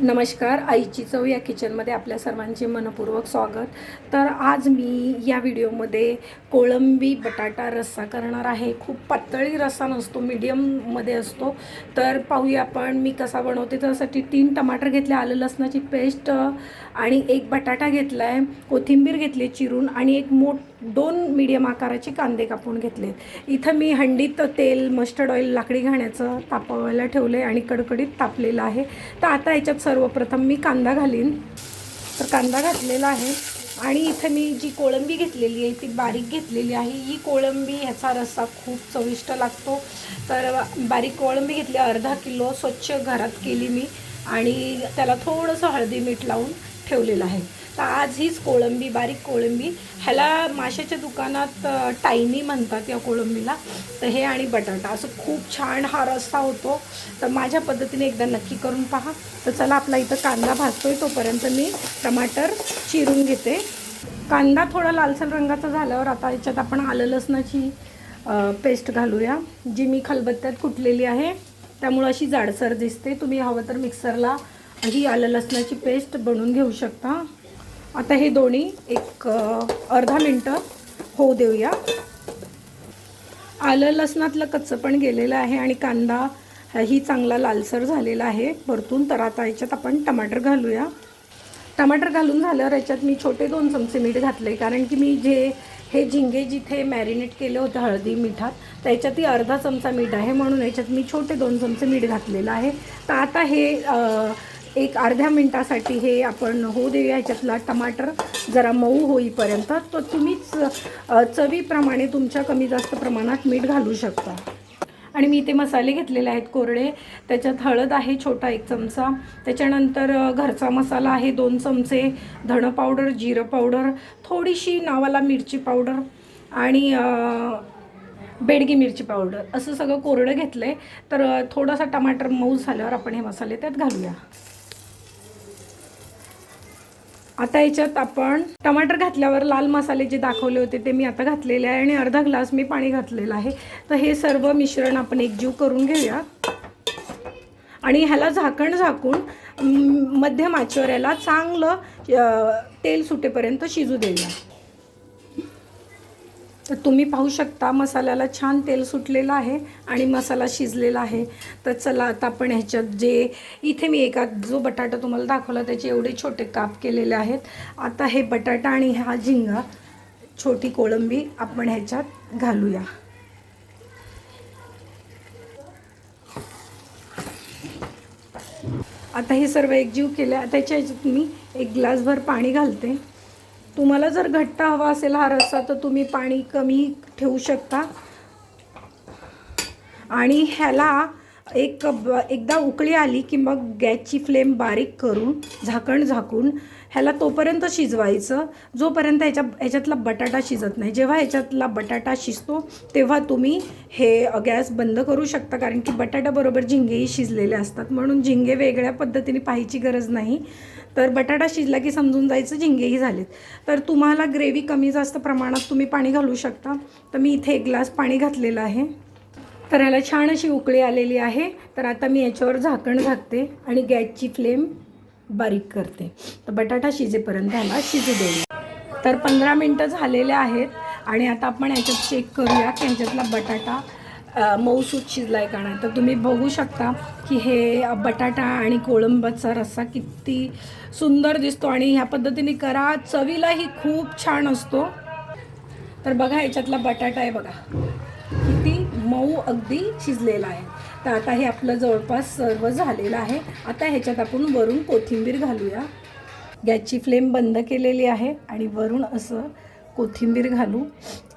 नमस्कार, आईची चव या किचनमध्ये आपल्या सर्वांचे मनपूर्वक स्वागत। तर आज मी या व्हिडिओमध्ये कोळंबी बटाटा रस्सा करणार आहे। खूप पातळी रस्सा नसतो, मीडियममध्ये असतो। तर पाहूया आपण मी कसा बनवते। त्यासाठी 3 टमाटर घेतले, आलं लसणाची पेस्ट आणि 1 बटाटा घेतला आहे, कोथिंबीर घेतली चिरून आणि 2 मीडियम आकाराचे कांदे कापून घेतले। इथं मी हंडीत तेल, मस्टर्ड ऑइल, लाकडी घाण्याचं तापवायला ठेवले आणि कडकडीत तापलेलं आहे। तर आता याच्यात सर्वप्रथम मी कांदा घालीन। तर कांदा घातलेला आहे आणि इथे मी जी कोळंबी घेतलेली आहे ती बारीक घेतलेली आहे। ही कोळंबी ह्याचा रस्सा खूप चविष्ट लागतो। तर बारीक कोळंबी घेतली, अर्धा किलो, स्वच्छ घरात केली मी आणि त्याला थोडंसं हळदी मीठ लावून ठेवलेलं आहे। तर आज हीच कोळंबी, बारीक कोळंबी, ह्याला माशाच्या दुकानात टायनी म्हणतात या कोळंबीला। तर हे आणि बटाटा असं खूप छान हा रस्सा होतो। तर माझ्या पद्धतीने एकदा नक्की करून पहा। तर चला, आपला इथं कांदा भाजतोय तोपर्यंत मी टमाटर चिरून घेते। कांदा थोडा लालसर रंगाचा झाल्यावर आता याच्यात आपण आलं लसणाची पेस्ट घालूया, जी मी खलबत्त्यात कुटलेली आहे, त्यामुळे अशी जाडसर दिसते। तुम्ही हवं तर मिक्सरला ही आलं लसणाची पेस्ट बनवून घेऊ शकता। आता हे दोन्ही एक अर्धा मिनटं होऊ देऊया। आलं लसणातलं कच्चं पण गेलेलं आहे आणि कांदा ही चांगला लालसर झालेला आहे परतून। तर आता याच्यात आपण टमाटर घालूया। टमाटर घालून झाल्यावर याच्यात मी छोटे 2 चमचे मीठ घातले, कारण की मी हे झिंगे जिथे मॅरिनेट केले होते हळदी मिठात, तर याच्यातही अर्धा चमचा मीठ आहे, म्हणून याच्यात मी छोटे 2 चमचे मीठ घातलेलं आहे। तर आता हे एक अर्ध्या मिनटासाठी हे आपण होऊ देऊया। ह्याच्यातला टमाटर जरा मऊ होईपर्यंत। तर तुम्हीच चवीप्रमाणे तुमच्या कमी जास्त प्रमाणात मीठ घालू शकता। आणि मी इथे मसाले घेतलेले आहेत कोरडे। त्याच्यात हळद आहे छोटा 1 चमचा, त्याच्यानंतर घरचा मसाला आहे 2 चमचे, धणं पावडर, जिरं पावडर, थोडीशी नावाला मिरची पावडर आणि बेडगी मिरची पावडर, असं सगळं कोरडं घेतलं आहे। तर थोडासा टमाटर मऊ झाल्यावर आपण हे मसाले त्यात घालूया। आता याच्यात आपण टमाटर घातल्यावर लाल मसाले जे दाखवले होते ते मी आता घातलेले आहे आणि अर्धा ग्लास मी पाणी घातलेलं आहे। तर हे सर्व मिश्रण आपण एकजीव करून घेऊया आणि ह्याला झाकून मध्यम आचेवर याला चांगलं तेल सुटेपर्यंत शिजू देऊया। तर तुम्ही पाहू शकता मसाल्याला छान तेल सुटलेलं आहे आणि मसाला शिजलेला आहे। तर चला, आता आपण ह्याच्यात जे इथे मी जो बटाटा तुम्हाला दाखवला त्याचे एवढे छोटे काप केलेले आहेत। आता हे बटाटा आणि हा झिंगा, छोटी कोळंबी आपण ह्याच्यात घालूया। आता हे सर्व एकजीव केले। आता ह्याच्यात मी 1 ग्लासभर पाणी घालते। तुम्हाला जर घट्ट हवा असेल हा रस्सा तर तुम्ही पाणी कमी ठेवू शकता आणि ह्याला एकदा उकळी आली की मग गॅसची फ्लेम बारीक करून झाकून ह्याला तोपर्यंत शिजवायचं जोपर्यंत ह्याच्यातला बटाटा शिजत नाही। जेव्हा ह्याच्यातला बटाटा शिजतो तेव्हा तुम्ही हे गॅस बंद करू शकता, कारण की बटाट्याबरोबर झिंगेही शिजलेले असतात, म्हणून झिंगे वेगळ्या पद्धतीने पाहायची गरज नाही। तर बटाटा शिजला की समजून जायचं झिंगेही झालेत। तर तुम्हाला ग्रेव्ही कमी जास्त प्रमाणात तुम्ही पाणी घालू शकता। तर मी इथे 1 ग्लास पाणी घातलेलं आहे। तर ह्याला छान अशी उकळी आलेली आहे। तर आता मी याच्यावर झाकण घालते आणि गॅसची फ्लेम बारीक करते। तर बटाटा शिजेपर्यंत ह्याला शिजू देऊया। तर 15 मिनटं झालेले आहेत आणि आता आपण ह्याच्यात चेक करूया की ह्याच्यातला बटाटा मऊसूत शिजला आहे का नाही। तर तुम्ही बघू शकता की हे बटाटा आणि कोळंबीचा रस्सा किती सुंदर दिसतो आणि ह्या पद्धतीने करा, चवीलाही खूप छान असतो। तर बघा, ह्याच्यातला बटाटा आहे बघा किती मऊ अगदी शिजलेला आहे। तर आता हे आपलं जवळपास सर्व झालेलं आहे। आता ह्याच्यात आपण वरून कोथिंबीर घालूया। गॅसची फ्लेम बंद केलेली आहे आणि वरून असं कोथिंबीर घालू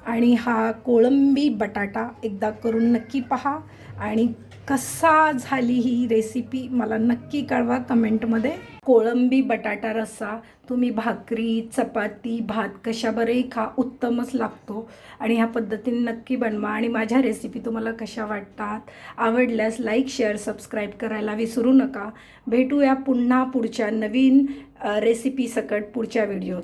आणि हा कोळंबी बटाटा एकदा करून नक्की पहा आणि कसा झाली ही रेसिपी मला नक्की कळवा कमेंटमध्ये। कोळंबी बटाटा रस्सा तुम्ही भाकरी, चपाती, भात कशाबरोबरही खा, उत्तमच लागतो आणि ह्या पद्धतीने नक्की बनवा। आणि माझ्या रेसिपी तुम्हाला कशा वाटतात, आवडल्यास लाईक, शेअर, सबस्क्राईब करायला विसरू नका। भेटूया पुन्हा पुढच्या नवीन रेसिपी सकट पुढच्या व्हिडिओत।